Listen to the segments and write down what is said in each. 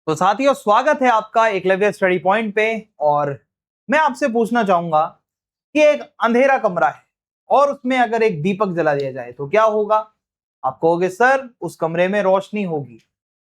तो साथियों, स्वागत है आपका एकलव्य स्टडी पॉइंट पे। और मैं आपसे पूछना चाहूंगा कि एक अंधेरा कमरा है और उसमें अगर एक दीपक जला दिया जाए तो क्या होगा। आप कहोगे सर उस कमरे में रोशनी होगी।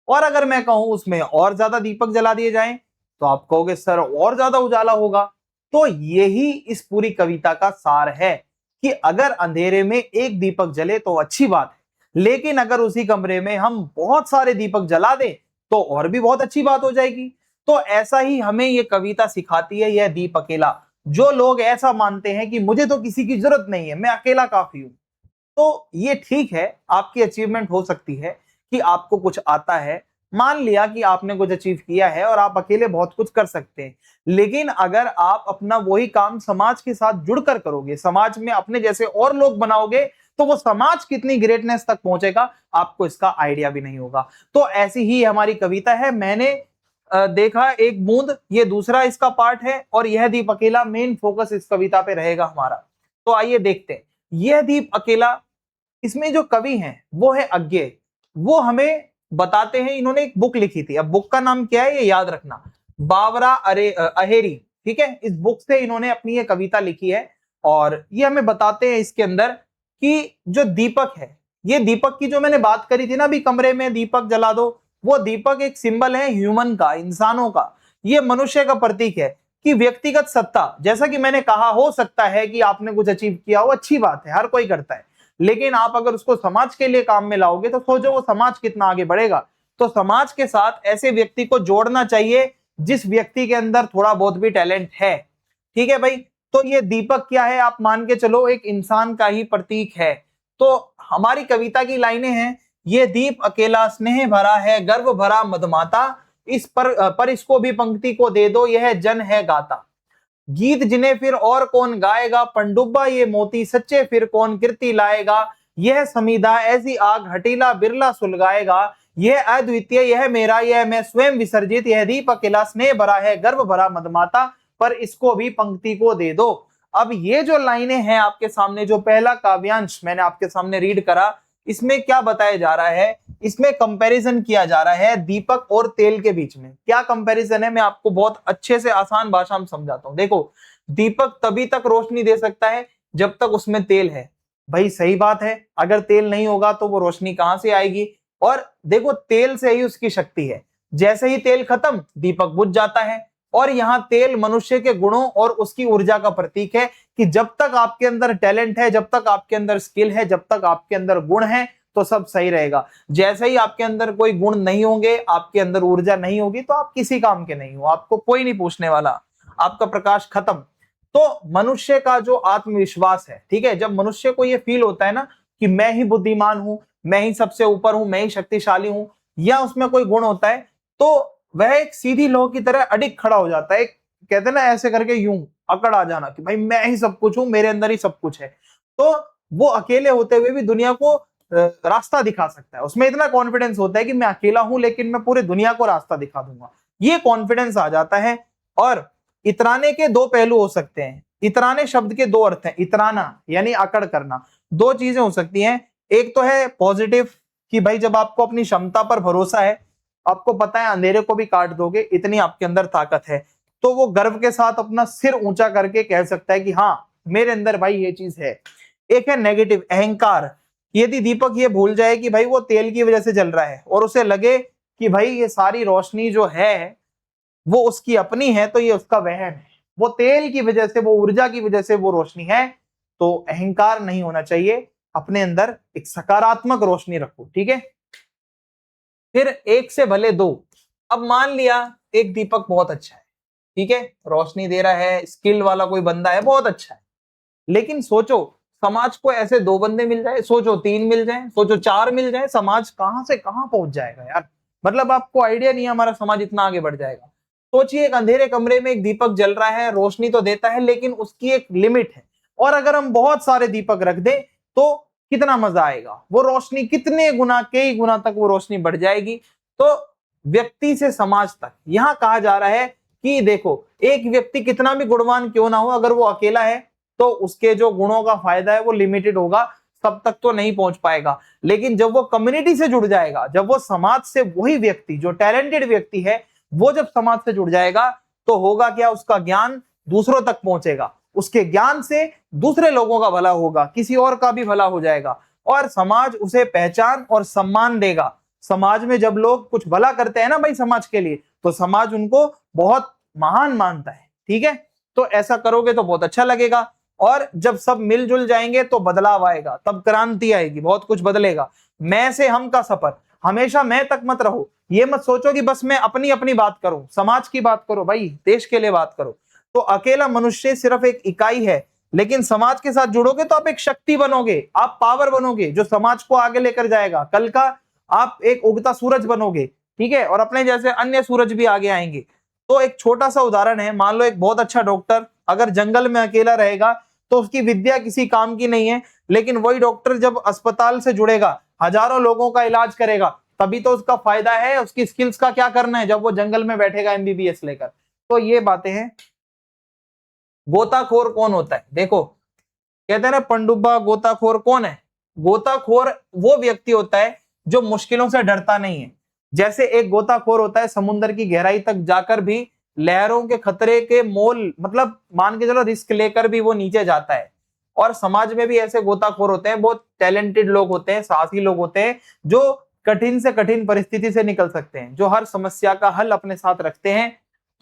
और अगर मैं कहूं उसमें और ज्यादा दीपक जला दिए जाएं तो आप कहोगे सर और ज्यादा उजाला होगा। तो यही इस पूरी कविता का सार है कि अगर अंधेरे में एक दीपक जले तो अच्छी बात है, लेकिन अगर उसी कमरे में हम बहुत सारे दीपक जला दें तो और भी बहुत अच्छी बात हो जाएगी। तो ऐसा ही हमें ये कविता सिखाती है, यह दीप अकेला। जो लोग ऐसा मानते हैं कि मुझे तो किसी की जरूरत नहीं है, मैं अकेला काफी हूं, तो ये ठीक है, आपकी अचीवमेंट हो सकती है कि आपको कुछ आता है। मान लिया कि आपने कुछ अचीव किया है और आप अकेले बहुत कुछ कर सकते हैं, लेकिन अगर आप अपना वही काम समाज के साथ जुड़कर करोगे, समाज में अपने जैसे और लोग बनाओगे, तो वो समाज कितनी ग्रेटनेस तक पहुंचेगा आपको इसका आइडिया भी नहीं होगा। तो ऐसी ही हमारी कविता है। मैंने देखा एक बूंद, ये दूसरा इसका पार्ट है और यह दीप अकेला मेन फोकस इस कविता पे रहेगा हमारा। तो आइए देखते हैं यह दीप अकेला। इसमें जो कवि हैं वो है अज्ञे। वो हमें बताते हैं, इन्होंने एक बुक लिखी थी। अब बुक का नाम क्या है ये याद रखना, बावरा अहेरी। ठीक है, इस बुक से इन्होंने अपनी ये कविता लिखी है और ये हमें बताते हैं इसके अंदर कि जो दीपक है, ये दीपक की जो मैंने बात करी थी ना, अभी कमरे में दीपक जला दो, वो दीपक एक सिंबल है ह्यूमन का, इंसानों का। ये मनुष्य का प्रतीक है कि व्यक्तिगत सत्ता, जैसा कि मैंने कहा, हो सकता है कि आपने कुछ अचीव किया हो, अच्छी बात है, हर कोई करता है, लेकिन आप अगर उसको समाज के लिए काम में लाओगे तो सोचो वो समाज कितना आगे बढ़ेगा। तो समाज के साथ ऐसे व्यक्ति को जोड़ना चाहिए जिस व्यक्ति के अंदर थोड़ा बहुत भी टैलेंट है। ठीक है भाई, तो ये दीपक क्या है, आप मान के चलो एक इंसान का ही प्रतीक है। तो हमारी कविता की लाइनें हैं, ये दीप अकेला स्नेह भरा है, गर्व भरा मदमाता, इस पर इसको भी पंक्ति को दे दो, यह जन है गाता। गीत जिन्हें फिर और कौन गाएगा, पंडुब्बा ये मोती सच्चे फिर कौन कीर्ति लाएगा। यह समीधा ऐसी आग हटीला बिरला सुलगाएगा, यह अद्वितीय यह मेरा यह मैं स्वयं विसर्जित, यह दीप अकेला स्नेह भरा है गर्व भरा मदमाता, पर इसको भी पंक्ति को दे दो। अब ये जो लाइनें हैं आपके सामने, जो पहला काव्यांश मैंने आपके सामने रीड करा, इसमें क्या बताया जा रहा है, इसमें कंपैरिजन किया जा रहा है दीपक और तेल के बीच में। क्या कंपैरिजन है, मैं आपको बहुत अच्छे से आसान भाषा में समझाता हूं। देखो, दीपक तभी तक रोशनी दे सकता है जब तक उसमें तेल है। भाई सही बात है, अगर तेल नहीं होगा तो वो रोशनी कहां से आएगी। और देखो, तेल से ही उसकी शक्ति है, जैसे ही तेल खत्म दीपक बुझ जाता है। और यहाँ तेल मनुष्य के गुणों और उसकी ऊर्जा का प्रतीक है कि जब तक आपके अंदर टैलेंट है, जब तक आपके अंदर स्किल है, जब तक आपके अंदर गुण है, तो सब सही रहेगा। जैसे ही आपके अंदर कोई गुण नहीं होंगे, आपके अंदर ऊर्जा नहीं होगी, तो आप किसी काम के नहीं हो, आपको कोई नहीं पूछने वाला, आपका प्रकाश खत्म। तो मनुष्य का जो आत्मविश्वास है, ठीक है, जब मनुष्य को ये फील होता है ना कि मैं ही बुद्धिमान हूं, मैं ही सबसे ऊपर हूं, मैं ही शक्तिशाली हूं, या उसमें कोई गुण होता है, तो वह एक सीधी लौ की तरह अडिग खड़ा हो जाता है। कहते हैं ना ऐसे करके यूं अकड़ आ जाना कि भाई मैं ही सब कुछ हूं, मेरे अंदर ही सब कुछ है। तो वो अकेले होते हुए भी दुनिया को रास्ता दिखा सकता है। उसमें इतना कॉन्फिडेंस होता है कि मैं अकेला हूं लेकिन मैं पूरे दुनिया को रास्ता दिखा दूंगा, ये कॉन्फिडेंस आ जाता है। और इतराने के दो पहलू हो सकते हैं। इतराने शब्द के दो अर्थ हैं, इतराना यानी अकड़ करना, दो चीजें हो सकती हैं। एक तो है पॉजिटिव कि भाई जब आपको अपनी क्षमता पर भरोसा है, आपको पता है अंधेरे को भी काट दोगे, इतनी आपके अंदर ताकत है, तो वो गर्व के साथ अपना सिर ऊंचा करके कह सकता है कि हाँ मेरे अंदर भाई ये चीज है। एक है नेगेटिव, अहंकार। यदि दीपक ये भूल जाए कि भाई वो तेल की वजह से जल रहा है और उसे लगे कि भाई ये सारी रोशनी जो है वो उसकी अपनी है, तो ये उसका वहम है, वो तेल की वजह से, वो ऊर्जा की वजह से वो रोशनी है, तो अहंकार नहीं होना चाहिए। अपने अंदर एक सकारात्मक रोशनी रखो, ठीक है। फिर एक से भले दो। अब मान लिया एक दीपक बहुत अच्छा है, ठीक है, रोशनी दे रहा है, स्किल वाला कोई बंदा है, बहुत अच्छा है, लेकिन सोचो समाज को ऐसे दो बंदे मिल जाए, सोचो तीन मिल जाए, सोचो चार मिल जाए, समाज कहां से कहां पहुंच जाएगा यार। मतलब आपको आइडिया नहीं है हमारा समाज इतना आगे बढ़ जाएगा। सोचिए एक अंधेरे कमरे में एक दीपक जल रहा है, रोशनी तो देता है लेकिन उसकी एक लिमिट है, और अगर हम बहुत सारे दीपक रख दें तो कितना मजा आएगा, वो रोशनी कितने गुना, कई गुना तक वो रोशनी बढ़ जाएगी। तो व्यक्ति से समाज तक यहां कहा जा रहा है कि देखो एक व्यक्ति कितना भी गुणवान क्यों ना हो, अगर वो अकेला है तो उसके जो गुणों का फायदा है वो लिमिटेड होगा, सब तक तो नहीं पहुंच पाएगा। लेकिन जब वो कम्युनिटी से जुड़ जाएगा, जब वो समाज से, वही व्यक्ति जो टैलेंटेड व्यक्ति है वो जब समाज से जुड़ जाएगा तो होगा क्या, उसका ज्ञान दूसरों तक पहुंचेगा, उसके ज्ञान से दूसरे लोगों का भला होगा, किसी और का भी भला हो जाएगा और समाज उसे पहचान और सम्मान देगा। समाज में जब लोग कुछ भला करते हैं ना भाई समाज के लिए, तो समाज उनको बहुत महान मानता है। ठीक है, तो ऐसा करोगे तो बहुत अच्छा लगेगा और जब सब मिलजुल जाएंगे तो बदलाव आएगा, तब क्रांति आएगी, बहुत कुछ बदलेगा। मैं से हम का सफर, हमेशा मैं तक मत रहो, ये मत सोचो कि बस मैं अपनी अपनी बात करूं, समाज की बात करो भाई, देश के लिए बात करो। तो अकेला मनुष्य सिर्फ एक इकाई है, लेकिन समाज के साथ जुड़ोगे तो आप एक शक्ति बनोगे, आप पावर बनोगे जो समाज को आगे लेकर जाएगा। कल का आप एक उगता सूरज बनोगे, ठीक है, और अपने जैसे अन्य सूरज भी आगे आएंगे। तो एक छोटा सा उदाहरण है, मान लो एक बहुत अच्छा डॉक्टर अगर जंगल में अकेला रहेगा तो उसकी विद्या किसी काम की नहीं है, लेकिन वही डॉक्टर जब अस्पताल से जुड़ेगा, हजारों लोगों का इलाज करेगा, तभी तो उसका फायदा है। उसकी स्किल्स का क्या करना है जब वो जंगल में बैठेगा एमबीबीएस लेकर। तो ये बातें हैं। गोताखोर कौन होता है, देखो कहते हैं ना पंडुब्बा, गोताखोर कौन है? गोताखोर वो व्यक्ति होता है जो मुश्किलों से डरता नहीं है। जैसे एक गोताखोर होता है समुद्र की गहराई तक जाकर भी लहरों के खतरे के मोल, मतलब मान के चलो रिस्क लेकर भी वो नीचे जाता है। और समाज में भी ऐसे गोताखोर होते हैं, बहुत टैलेंटेड लोग होते हैं, साहसी लोग होते हैं, जो कठिन से कठिन परिस्थिति से निकल सकते हैं, जो हर समस्या का हल अपने साथ रखते हैं।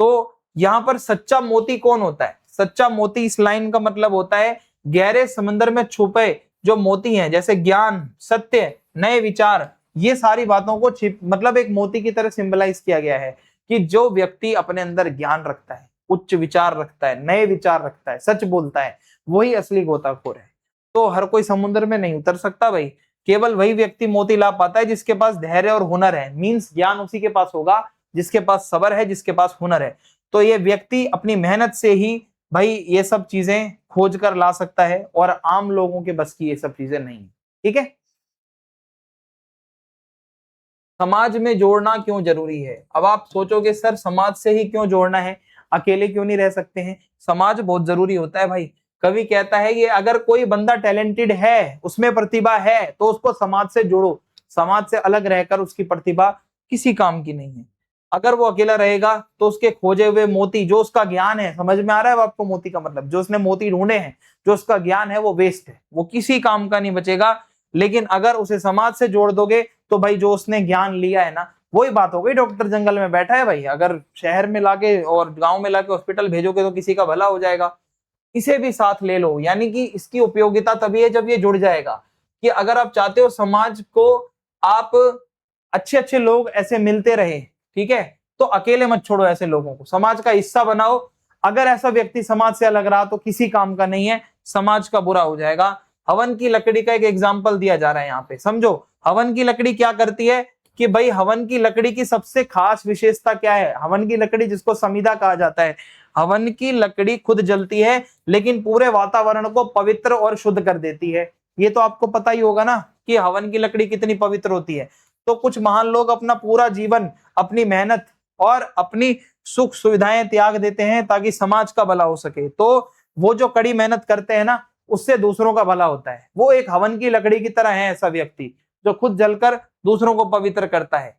तो यहाँ पर सच्चा मोती कौन होता है? सच्चा मोती इस लाइन का मतलब होता है गहरे समंदर में छुपे जो मोती हैं, जैसे ज्ञान, सत्य, नए विचार, ये सारी बातों को मतलब एक मोती की तरह सिंबलाइज किया गया है कि जो व्यक्ति अपने अंदर ज्ञान रखता है, उच्च विचार रखता है, नए विचार रखता है, सच बोलता है, वही असली गोताखोर है। तो हर कोई समुद्र में नहीं उतर सकता भाई, केवल वही व्यक्ति मोती ला पाता है जिसके पास धैर्य और हुनर है। मींस ज्ञान उसी के पास होगा जिसके पास सब्र है, जिसके पास हुनर है। तो ये व्यक्ति अपनी मेहनत से ही भाई ये सब चीजें खोज कर ला सकता है और आम लोगों के बस की ये सब चीजें नहीं। ठीक है, समाज में जोड़ना क्यों जरूरी है? अब आप सोचोगे सर समाज से ही क्यों जोड़ना है, अकेले क्यों नहीं रह सकते हैं? समाज बहुत जरूरी होता है भाई। कवि कहता है कि अगर कोई बंदा टैलेंटेड है, उसमें प्रतिभा है, तो उसको समाज से जोड़ो। समाज से अलग रहकर उसकी प्रतिभा किसी काम की नहीं है। अगर वो अकेला रहेगा तो उसके खोजे हुए मोती, जो उसका ज्ञान है, समझ में आ रहा है आपको मोती का मतलब, जो उसने मोती ढूंढे हैं, जो उसका ज्ञान है, वो वेस्ट है, वो किसी काम का नहीं बचेगा। लेकिन अगर उसे समाज से जोड़ दोगे तो भाई जो उसने ज्ञान लिया है ना, वही बात हो गई डॉक्टर जंगल में बैठा है भाई, अगर शहर में लाके और गांव में लाके हॉस्पिटल भेजोगे तो किसी का भला हो जाएगा। इसे भी साथ ले लो, यानी कि इसकी उपयोगिता तभी है जब ये जुड़ जाएगा। कि अगर आप चाहते हो समाज को, आप अच्छे अच्छे लोग ऐसे मिलते रहे, ठीक है, तो अकेले मत छोड़ो ऐसे लोगों को, समाज का हिस्सा बनाओ। अगर ऐसा व्यक्ति समाज से अलग रहा तो किसी काम का नहीं है, समाज का बुरा हो जाएगा। हवन की लकड़ी का एक एग्जाम्पल दिया जा रहा है यहाँ पे, समझो। हवन की लकड़ी क्या करती है कि भाई हवन की लकड़ी की सबसे खास विशेषता क्या है? हवन की लकड़ी, जिसको समिधा कहा जाता है, हवन की लकड़ी खुद जलती है लेकिन पूरे वातावरण को पवित्र और शुद्ध कर देती है। ये तो आपको पता ही होगा ना कि हवन की लकड़ी कितनी पवित्र होती है। तो कुछ महान लोग अपना पूरा जीवन, अपनी मेहनत और अपनी सुख सुविधाएं त्याग देते हैं ताकि समाज का भला हो सके। तो वो जो कड़ी मेहनत करते हैं ना, उससे दूसरों का भला होता है। वो एक हवन की लकड़ी की तरह है ऐसा व्यक्ति जो खुद जलकर दूसरों को पवित्र करता है।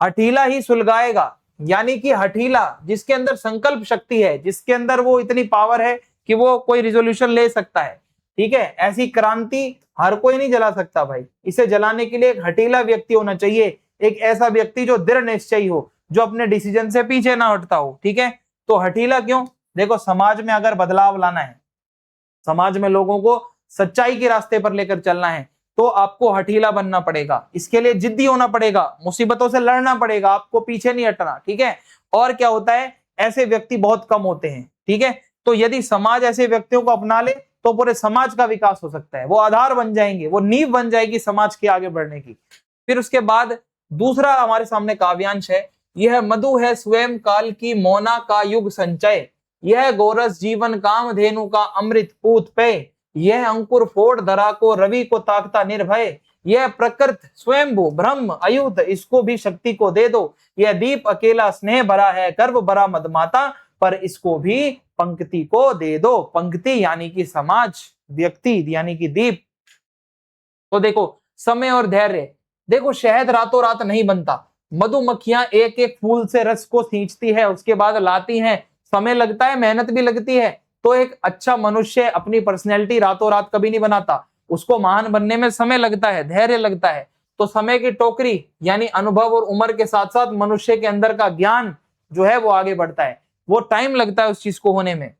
हठीला ही सुलगाएगा, यानी कि हठीला जिसके अंदर संकल्प शक्ति है, जिसके अंदर वो इतनी पावर है कि वो कोई रिजोल्यूशन ले सकता है, ठीक है, ऐसी क्रांति हर कोई नहीं जला सकता भाई। इसे जलाने के लिए एक हठीला व्यक्ति होना चाहिए, एक ऐसा व्यक्ति जो दृढ़ निश्चयी हो, जो अपने डिसीजन से पीछे ना हटता हो। ठीक है, तो हठीला क्यों? देखो समाज में अगर बदलाव लाना है, समाज में लोगों को सच्चाई के रास्ते पर लेकर चलना है, तो आपको हठीला बनना पड़ेगा। इसके लिए जिद्दी होना पड़ेगा, मुसीबतों से लड़ना पड़ेगा, आपको पीछे नहीं हटना। ठीक है, और क्या होता है, ऐसे व्यक्ति बहुत कम होते हैं। ठीक है, तो यदि समाज ऐसे व्यक्तियों को अपना ले तो पूरे समाज का विकास हो सकता है। वो आधार बन जाएंगे, वो नींव बन जाएगी समाज के आगे बढ़ने की। फिर उसके बाद दूसरा हमारे सामने काव्यांश है, यह मधु है स्वयं काल की मोना का युग संचय, यह गोरस जीवन काम धेनु का अमृत पूत पे, यह अंकुर फोड़ धरा को रवि को ताकता निर्भय, यह प्रकृत स्वयंभू ब्रह्म अयुत इसको भी शक्ति को दे दो, यह दीप अकेला स्नेह भरा है गर्व भरा मदमाता पर इसको भी पंक्ति को दे दो। पंक्ति यानी कि समाज, व्यक्ति यानी कि दीप। तो देखो समय और धैर्य, देखो शहद रातों रात नहीं बनता, मधुमक्खियां एक एक फूल से रस को खींचती है, उसके बाद लाती हैं, समय लगता है, मेहनत भी लगती है। तो एक अच्छा मनुष्य अपनी पर्सनैलिटी रातों रात कभी नहीं बनाता, उसको महान बनने में समय लगता है, धैर्य लगता है। तो समय की टोकरी यानी अनुभव और उम्र के साथ साथ मनुष्य के अंदर का ज्ञान जो है वो आगे बढ़ता है, वो टाइम लगता है उस चीज को होने में।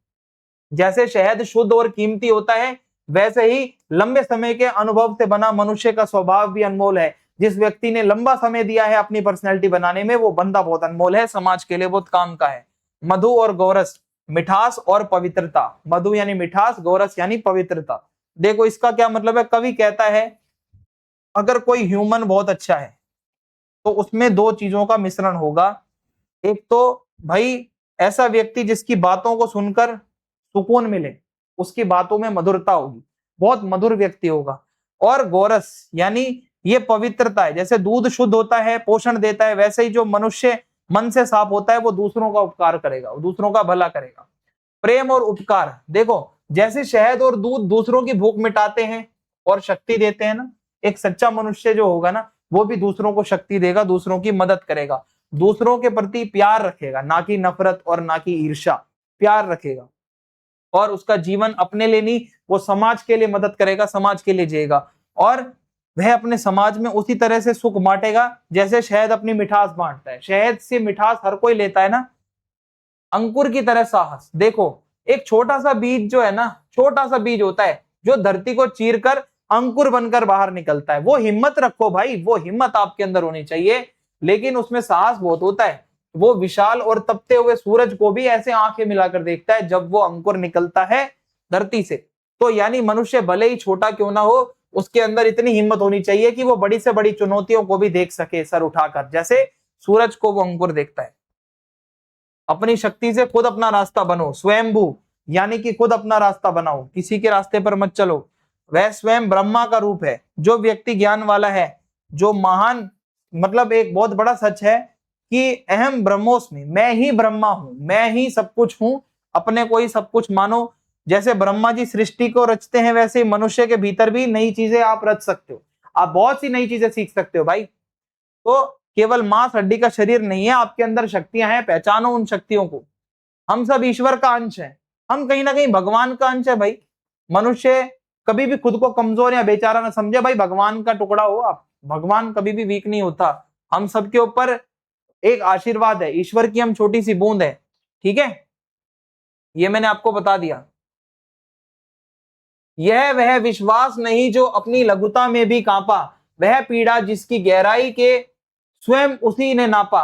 जैसे शहद शुद्ध और कीमती होता है, वैसे ही लंबे समय के अनुभव से बना मनुष्य का स्वभाव भी अनमोल है। जिस व्यक्ति ने लंबा समय दिया है अपनी पर्सनैलिटी बनाने में, वो बंदा बहुत अनमोल है, समाज के लिए बहुत काम का है। मधु और गोरस, मिठास और पवित्रता। मधु यानी मिठास, गोरस यानी पवित्रता। देखो इसका क्या मतलब है, कवि कहता है अगर कोई ह्यूमन बहुत अच्छा है तो उसमें दो चीजों का मिश्रण होगा। एक तो भाई ऐसा व्यक्ति जिसकी बातों को सुनकर सुकून मिले, उसकी बातों में मधुरता होगी, बहुत मधुर व्यक्ति होगा। और गोरस यानी ये पवित्रता है, जैसे दूध शुद्ध होता है, पोषण देता है, वैसे ही जो मनुष्य मन से साफ होता है वो दूसरों का उपकार करेगा, वो दूसरों का भला करेगा। प्रेम और उपकार, देखो जैसे शहद और दूध दूसरों की भूख मिटाते हैं और शक्ति देते हैं ना, एक सच्चा मनुष्य जो होगा ना वो भी दूसरों को शक्ति देगा, दूसरों की मदद करेगा, दूसरों के प्रति प्यार रखेगा, ना कि नफरत और ना कि ईर्ष्या, प्यार रखेगा। और उसका जीवन अपने लिए नहीं, वो समाज के लिए मदद करेगा, समाज के लिए जिएगा। और वह अपने समाज में उसी तरह से सुख बांटेगा जैसे शहद अपनी मिठास बांटता है। शहद से मिठास हर कोई लेता है ना। अंकुर की तरह साहस, देखो एक छोटा सा बीज जो है ना, छोटा सा बीज होता है जो धरती को चीर कर अंकुर बनकर बाहर निकलता है। वो हिम्मत रखो भाई, वो हिम्मत आपके अंदर होनी चाहिए, लेकिन उसमें साहस बहुत होता है। वो विशाल और तपते हुए सूरज को भी ऐसे आंखें मिलाकर देखता है जब वो अंकुर निकलता है धरती से। तो यानी मनुष्य भले ही छोटा क्यों ना हो, उसके अंदर इतनी हिम्मत होनी चाहिए कि वो बड़ी से बड़ी चुनौतियों को भी देख सके सर उठाकर, जैसे सूरज को वो अंकुर देखता है। अपनी शक्ति से खुद अपना रास्ता बनो, स्वयंभू यानी कि खुद अपना रास्ता बनाओ, किसी के रास्ते पर मत चलो। वह स्वयं ब्रह्मा का रूप है। जो व्यक्ति ज्ञान वाला है, जो महान, मतलब एक बहुत बड़ा सच है कि अहम ब्रह्मोस्मि, मैं ही ब्रह्मा हूं, मैं ही सब कुछ हूं, अपने को ही सब कुछ मानो। जैसे ब्रह्मा जी सृष्टि को रचते हैं, वैसे ही मनुष्य के भीतर भी नई चीजें आप रच सकते हो, आप बहुत सी नई चीजें सीख सकते हो भाई। तो केवल मांस हड्डी का शरीर नहीं है, आपके अंदर शक्तियां हैं, पहचानो उन शक्तियों को। हम सब ईश्वर का अंश है, हम कहीं ना कहीं भगवान का अंश है भाई। मनुष्य कभी भी खुद को कमजोर या बेचारा ना समझे भाई, भगवान का टुकड़ा हो आप, भगवान कभी भी वीक नहीं होता। हम सबके ऊपर एक आशीर्वाद है, ईश्वर की हम छोटी सी बूंद है, ठीक है, ये मैंने आपको बता दिया। यह वह विश्वास नहीं जो अपनी लघुता में भी कांपा, वह पीड़ा जिसकी गहराई के स्वयं उसी ने नापा।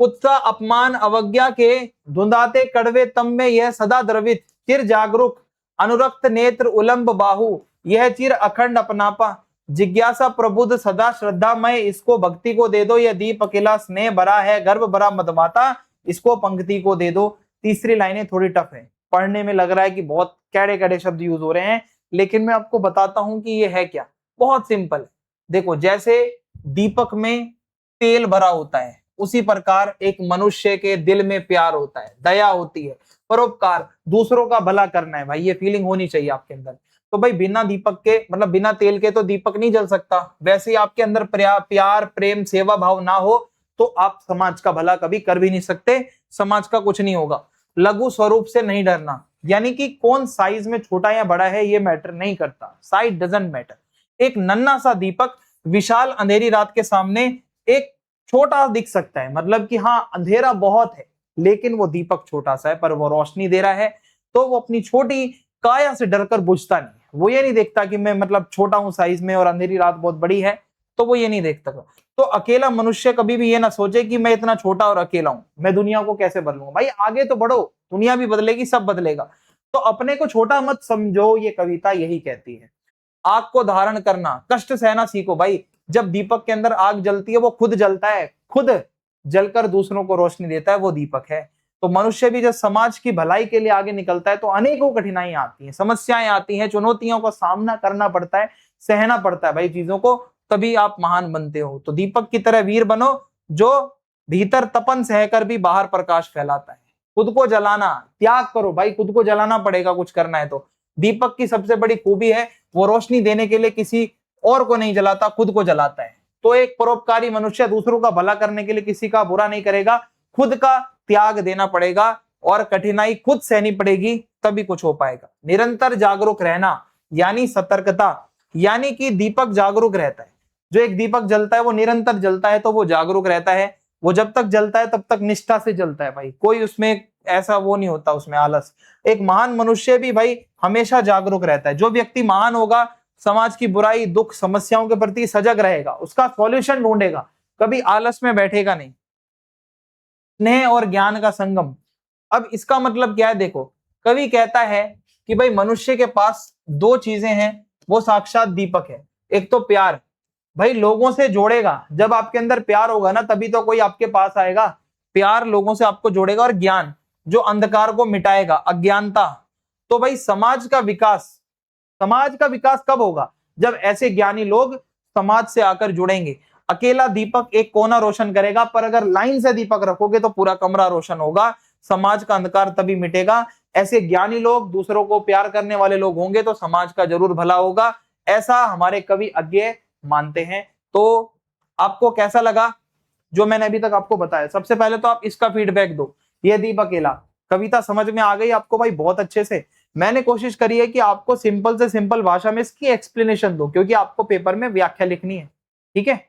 उत्साह अपमान अवज्ञा के धुंधाते कड़वे तम में यह सदा द्रवित, चिर जागरूक अनुरक्त नेत्र उलंब बाहु, यह चिर अखंड अपनापा। जिज्ञासा प्रबुद्ध सदा श्रद्धामय, इसको भक्ति को दे दो, यह दीप अकेला स्नेह भरा है, गर्भ भरा मदमाता, इसको पंक्ति को दे दो। तीसरी लाइनें थोड़ी टफ है, पढ़ने में लग रहा है कि बहुत कैड़े कैड़े शब्द यूज हो रहे हैं, लेकिन मैं आपको बताता हूं कि ये है क्या। बहुत सिंपल है। देखो जैसे दीपक में तेल भरा होता है, उसी प्रकार एक मनुष्य के दिल में प्यार होता है, दया होती है, परोपकार, दूसरों का भला करना है भाई, ये फीलिंग होनी चाहिए आपके अंदर। तो भाई बिना दीपक के, मतलब बिना तेल के तो दीपक नहीं जल सकता। वैसे ही आपके अंदर प्यार, प्रेम, सेवा भाव ना हो तो आप समाज का भला कभी कर भी नहीं सकते, समाज का कुछ नहीं होगा। लघु स्वरूप से नहीं डरना, यानी कि कौन साइज में छोटा या बड़ा है ये मैटर नहीं करता, साइज डजंट मैटर। एक नन्हा सा दीपक विशाल अंधेरी रात के सामने एक छोटा दिख सकता है, मतलब कि हाँ अंधेरा बहुत है लेकिन वो दीपक छोटा सा है पर वो रोशनी दे रहा है। तो वो अपनी छोटी काया से डरकर बुझता नहीं, वो ये नहीं देखता कि मैं मतलब छोटा हूं साइज में और अंधेरी रात बहुत बड़ी है, तो वो ये नहीं देखता। तो अकेला मनुष्य कभी भी ये ना सोचे कि मैं इतना छोटा और अकेला हूं, मैं दुनिया को कैसे बदलूंगा। भाई आगे तो बढ़ो, दुनिया भी बदलेगी, सब बदलेगा। तो अपने को छोटा मत समझो, ये कविता यही कहती है। आग को धारण करना, कष्ट सहना सीखो भाई। जब दीपक के अंदर आग जलती है वो खुद जलता है, खुद जलकर दूसरों को रोशनी देता है, वो दीपक है। तो मनुष्य भी जब समाज की भलाई के लिए आगे निकलता है तो अनेकों कठिनाइयां आती हैं, समस्याएं आती हैं, चुनौतियों का सामना करना पड़ता है, सहना पड़ता है भाई चीजों को, तभी आप महान बनते हो। तो दीपक की तरह वीर बनो जो भीतर तपन सहकर भी बाहर प्रकाश फैलाता है। खुद को जलाना त्याग करो भाई, खुद को जलाना पड़ेगा कुछ करना है तो। दीपक की सबसे बड़ी खूबी है वो रोशनी देने के लिए किसी और को नहीं जलाता, खुद को जलाता है। तो एक परोपकारी मनुष्य दूसरों का भला करने के लिए किसी का बुरा नहीं करेगा, खुद का त्याग देना पड़ेगा और कठिनाई खुद सहनी पड़ेगी, तभी कुछ हो पाएगा। निरंतर जागरूक रहना यानी सतर्कता, यानी कि दीपक जागरूक रहता है। जो एक दीपक जलता है वो निरंतर जलता है तो वो जागरूक रहता है। वो जब तक जलता है तब तक निष्ठा से जलता है भाई, कोई उसमें ऐसा वो नहीं होता उसमें आलस। एक महान मनुष्य भी भाई हमेशा जागरूक रहता है। जो व्यक्ति महान होगा समाज की बुराई, दुख, समस्याओं के प्रति सजग रहेगा, उसका सॉल्यूशन ढूंढेगा, कभी आलस में बैठेगा नहीं। स्नेह और ज्ञान का संगम। अब इसका मतलब क्या है, देखो कवि कहता है कि भाई मनुष्य के पास दो चीजें हैं, वो साक्षात दीपक है। एक तो प्यार, भाई लोगों से जोड़ेगा, जब आपके अंदर प्यार होगा ना तभी तो कोई आपके पास आएगा। प्यार लोगों से आपको जोड़ेगा। और ज्ञान जो अंधकार को मिटाएगा, अज्ञानता। तो भाई समाज का विकास कब होगा, जब ऐसे ज्ञानी लोग समाज से आकर जुड़ेंगे। अकेला दीपक एक कोना रोशन करेगा, पर अगर लाइन से दीपक रखोगे तो पूरा कमरा रोशन होगा। समाज का अंधकार तभी मिटेगा। ऐसे ज्ञानी लोग, दूसरों को प्यार करने वाले लोग होंगे तो समाज का जरूर भला होगा, ऐसा हमारे कवि अज्ञेय मानते हैं। तो आपको कैसा लगा जो मैंने अभी तक आपको बताया? सबसे पहले तो आप इसका फीडबैक दो। ये दीप अकेला कविता समझ में आ गई आपको भाई बहुत अच्छे से? मैंने कोशिश करी है कि आपको सिंपल से सिंपल भाषा में इसकी एक्सप्लेनेशन दो, क्योंकि आपको पेपर में व्याख्या लिखनी है। ठीक है,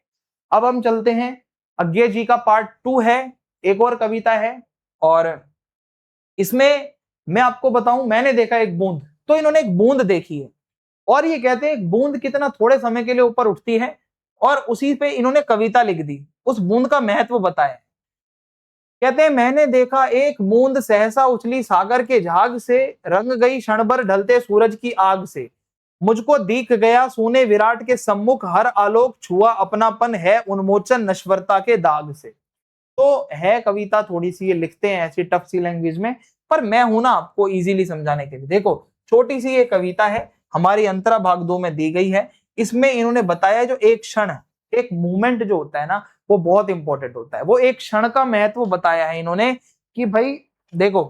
अब हम चलते हैं। अज्ञेय जी का पार्ट 2 है, एक और कविता है और इसमें मैं आपको बताऊं, मैंने देखा एक बूंद, तो इन्होंने एक बूंद देखी है और ये कहते हैं एक बूंद कितना थोड़े समय के लिए ऊपर उठती है, और उसी पे इन्होंने कविता लिख दी, उस बूंद का महत्व बताया। कहते हैं मैंने देखा एक बूंद सहसा उछली सागर के झाग से, रंग गई क्षण भर ढलते सूरज की आग से, मुझको दिख गया सोने विराट के सम्मुख, हर आलोक छुआ अपनापन है उन्मोचन नश्वरता के दाग से। तो है कविता थोड़ी सी, ये लिखते हैं ऐसी टफ सी लैंग्वेज में, पर मैं हूं ना आपको इजीली समझाने के लिए। देखो छोटी सी ये कविता है, हमारी अंतरा भाग 2 में दी गई है। इसमें इन्होंने बताया जो एक क्षण, एक मूवमेंट जो होता है ना, वो बहुत इंपॉर्टेंट होता है। वो एक क्षण का महत्व बताया है इन्होंने कि भाई देखो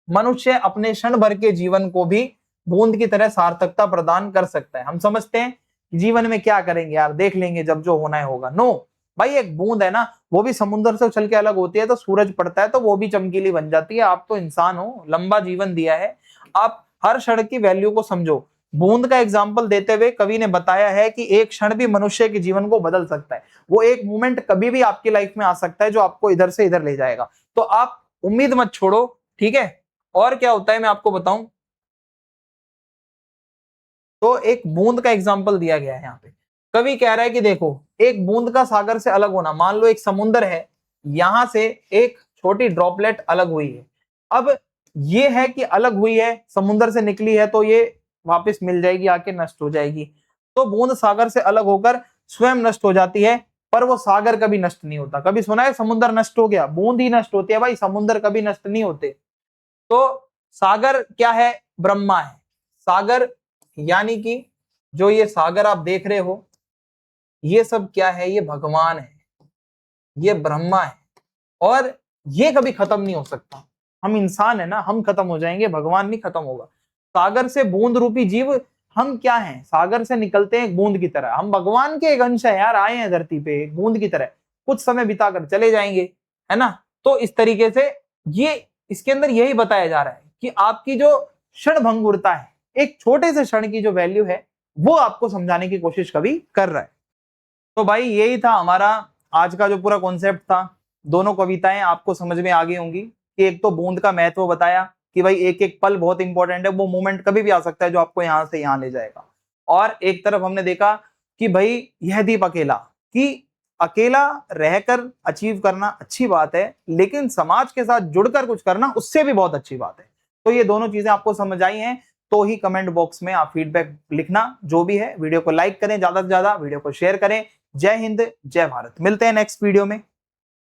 मनुष्य अपने क्षण भर के जीवन को भी बूंद की तरह सार्थकता प्रदान कर सकता है। हम समझते हैं जीवन में क्या करेंगे यार, देख लेंगे जब जो होना है होगा। नो भाई, एक बूंद है ना, वो भी समुद्र से उछल के अलग होती है, तो सूरज पड़ता है तो वो भी चमकीली बन जाती है। आप तो इंसान हो, लंबा जीवन दिया है, आप हर क्षण की वैल्यू को समझो। बूंद का एग्जाम्पल देते हुए कवि ने बताया है कि एक क्षण भी मनुष्य के जीवन को बदल सकता है। वो एक मोमेंट कभी भी आपकी लाइफ में आ सकता है जो आपको इधर से इधर ले जाएगा। तो आप उम्मीद मत छोड़ो, ठीक है। और क्या होता है मैं आपको बताऊं, तो एक बूंद का एग्जाम्पल दिया गया है यहाँ पे। कवि कह रहा है कि देखो एक बूंद का सागर से अलग होना, मान लो एक समुद्र है, यहां से एक छोटी ड्रॉपलेट अलग हुई है। अब ये है कि अलग हुई है, समुद्र से निकली है, तो ये वापस मिल जाएगी, आके नष्ट हो जाएगी। तो बूंद सागर से अलग होकर स्वयं नष्ट हो जाती है, पर वो सागर कभी नष्ट नहीं होता। कभी सुना है समुद्र नष्ट हो गया? बूंद ही नष्ट होती है भाई, समुद्र कभी नष्ट नहीं होते। तो सागर क्या है? ब्रह्मा है। सागर यानी कि जो ये सागर आप देख रहे हो, ये सब क्या है? ये भगवान है, ये ब्रह्मा है, और ये कभी खत्म नहीं हो सकता। हम इंसान है ना, हम खत्म हो जाएंगे, भगवान नहीं खत्म होगा। सागर से बूंद रूपी जीव हम क्या हैं? सागर से निकलते हैं एक बूंद की तरह। हम भगवान के एक अंश है यार, आए हैं धरती पे एक बूंद की तरह, कुछ समय बिताकर चले जाएंगे, है ना। तो इस तरीके से ये इसके अंदर यही बताया जा रहा है कि आपकी जो क्षण भंगुरता है, एक छोटे से क्षण की जो वैल्यू है, वो आपको समझाने की कोशिश कभी कर रहा है। तो भाई यही था हमारा आज का जो पूरा कॉन्सेप्ट था। दोनों कविताएं आपको समझ में आ गई होंगी कि एक तो बूंद का महत्व बताया कि भाई एक एक पल बहुत इंपॉर्टेंट है, वो मोमेंट कभी भी आ सकता है जो आपको यहाँ से यहाँ ले जाएगा। और एक तरफ हमने देखा कि भाई यह दीप अकेला, कि अकेला रहकर अचीव करना अच्छी बात है, लेकिन समाज के साथ जुड़कर कुछ करना उससे भी बहुत अच्छी बात है। तो ये दोनों चीजें आपको समझ आई हैं तो ही कमेंट बॉक्स में आप फीडबैक लिखना जो भी है। वीडियो को लाइक करें, ज्यादा से ज्यादा वीडियो को शेयर करें। जय हिंद, जय भारत। मिलते हैं नेक्स्ट वीडियो में।